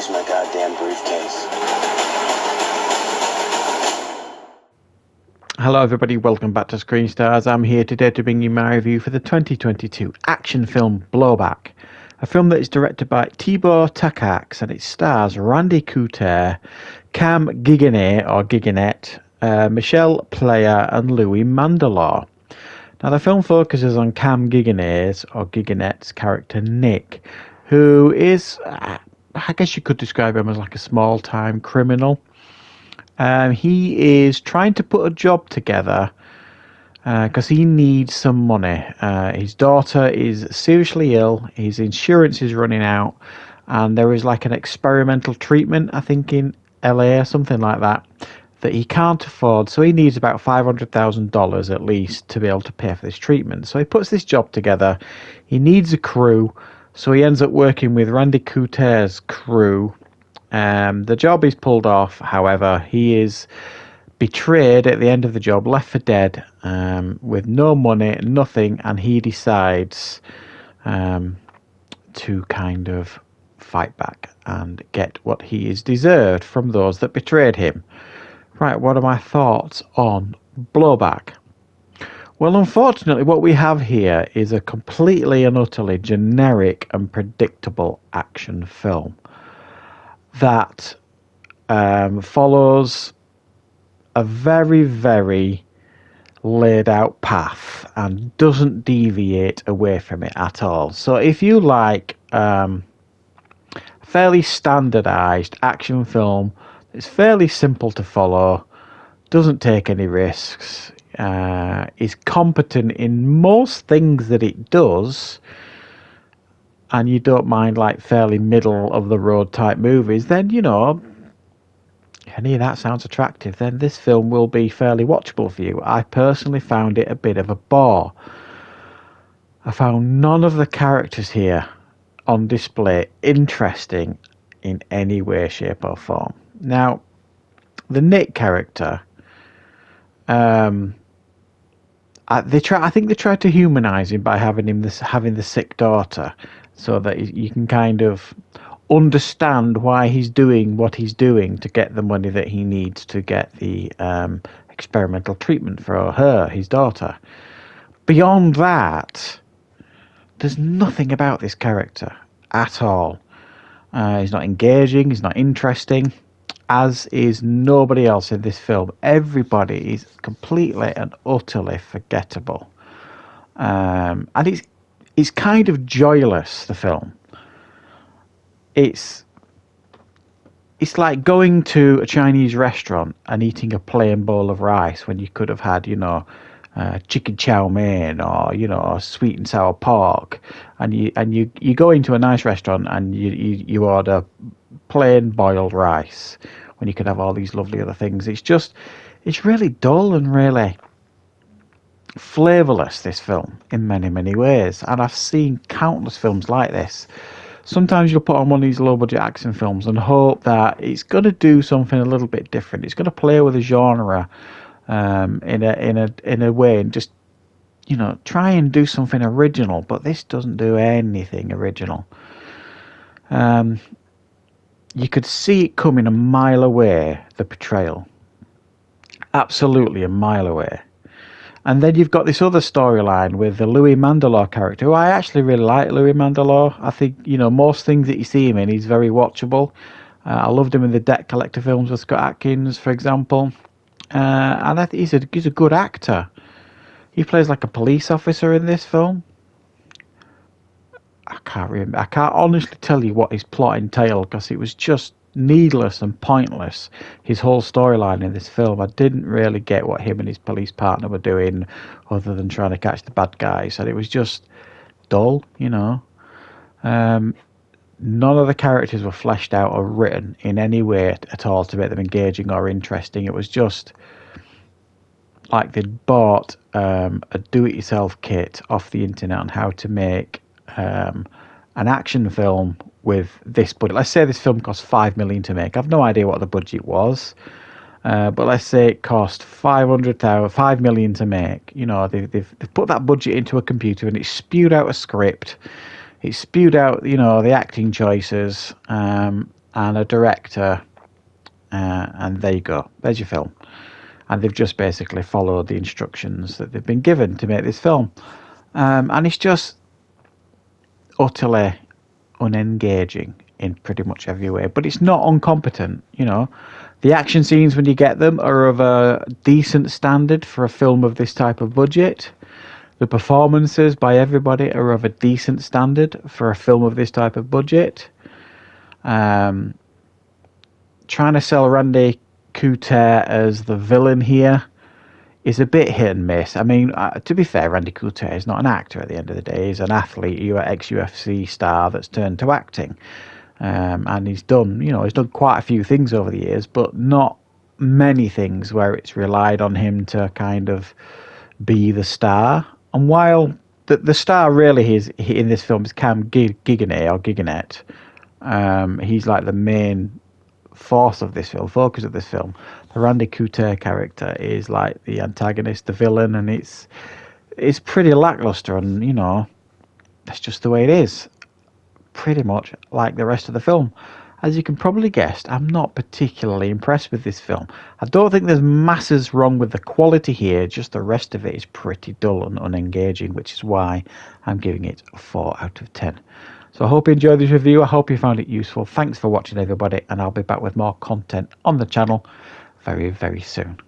Where's my goddamn briefcase? Hello everybody, welcome back to Screenstars. I'm here today to bring you my review for the 2022 action film Blowback, a film that is directed by Tibor Takacs and it stars Randy Couture, Cam Giganet, Michelle Player and Louis Mandylor. Now the film focuses on Cam Giganet's character Nick, who is, I guess you could describe him as like a small-time criminal. He is trying to put a job together because he needs some money. His daughter is seriously ill, his insurance is running out, and there is like an experimental treatment, I think in LA or something like that he can't afford. So he needs about $500,000 at least to be able to pay for this treatment. So he puts this job together. He needs a crew, so he ends up working with Randy Couture's crew. The job is pulled off, however, he is betrayed at the end of the job, left for dead, with no money, nothing, and he decides to kind of fight back and get what he is deserved from those that betrayed him. Right, what are my thoughts on Blowback? Well, unfortunately, what we have here is a completely and utterly generic and predictable action film that follows a very, very laid out path and doesn't deviate away from it at all. So if you like fairly standardized action film, it's fairly simple to follow, doesn't take any risks, is competent in most things that it does, and you don't mind like fairly middle of the road type movies, then any of that sounds attractive, then this film will be fairly watchable for you. I personally found it a bit of a bore. I found none of the characters here on display interesting in any way, shape or form. Now, the Nick character, I think they tried to humanize him by having the sick daughter, so that you can kind of understand why he's doing what he's doing to get the money that he needs to get the experimental treatment for his daughter. Beyond that, there's nothing about this character at all. He's not engaging, he's not interesting, as is nobody else in this film. Everybody is completely and utterly forgettable. And it's kind of joyless, the film. It's like going to a Chinese restaurant and eating a plain bowl of rice when you could have had, chicken chow mein or sweet and sour pork, and you go into a nice restaurant and you order plain boiled rice when you could have all these lovely other things. It's really dull and really flavourless, this film, in many, many ways. And I've seen countless films like this. Sometimes you'll put on one of these low-budget action films and hope that it's going to do something a little bit different. It's going to play with a genre in a way and just, try and do something original. But this doesn't do anything original. You could see it coming a mile away, the portrayal. Absolutely a mile away. And then you've got this other storyline with the Louis Mandylor character, who I actually really like. Louis Mandylor. I think, most things that you see him in, he's very watchable. I loved him in the Debt Collector films with Scott Adkins, for example. And I think he's a good actor. He plays like a police officer in this film. I can't remember. I can't honestly tell you what his plot entailed because it was just needless and pointless, his whole storyline in this film. I didn't really get what him and his police partner were doing other than trying to catch the bad guys, and it was just dull. None of the characters were fleshed out or written in any way at all to make them engaging or interesting. It was just like they'd bought a do-it-yourself kit off the internet on how to make an action film with this budget. Let's say this film cost $5 million to make. I've no idea what the budget was, but let's say it cost $5 million to make. They've put that budget into a computer and it spewed out a script. It spewed out, the acting choices, and and a director, and there you go. There's your film. And they've just basically followed the instructions that they've been given to make this film. And it's just utterly unengaging in pretty much every way. But it's not incompetent, you know. The action scenes, when you get them, are of a decent standard for a film of this type of budget. The performances by everybody are of a decent standard for a film of this type of budget. Trying to sell Randy Couture as the villain here is a bit hit and miss. I mean, to be fair, Randy Couture is not an actor at the end of the day. He's an athlete, ex-UFC star that's turned to acting. And he's done quite a few things over the years, but not many things where it's relied on him to kind of be the star. And while the star really is in this film is Cam Giganet, he's like the main focus of this film. The Randy Couture character is like the antagonist, the villain, and it's pretty lackluster, and you know, that's just the way it is. Pretty much like the rest of the film. As you can probably guess, I'm not particularly impressed with this film. I don't think there's masses wrong with the quality here, just the rest of it is pretty dull and unengaging, which is why I'm giving it a 4 out of 10. So I hope you enjoyed this review. I hope you found it useful. Thanks for watching, everybody, and I'll be back with more content on the channel very, very soon.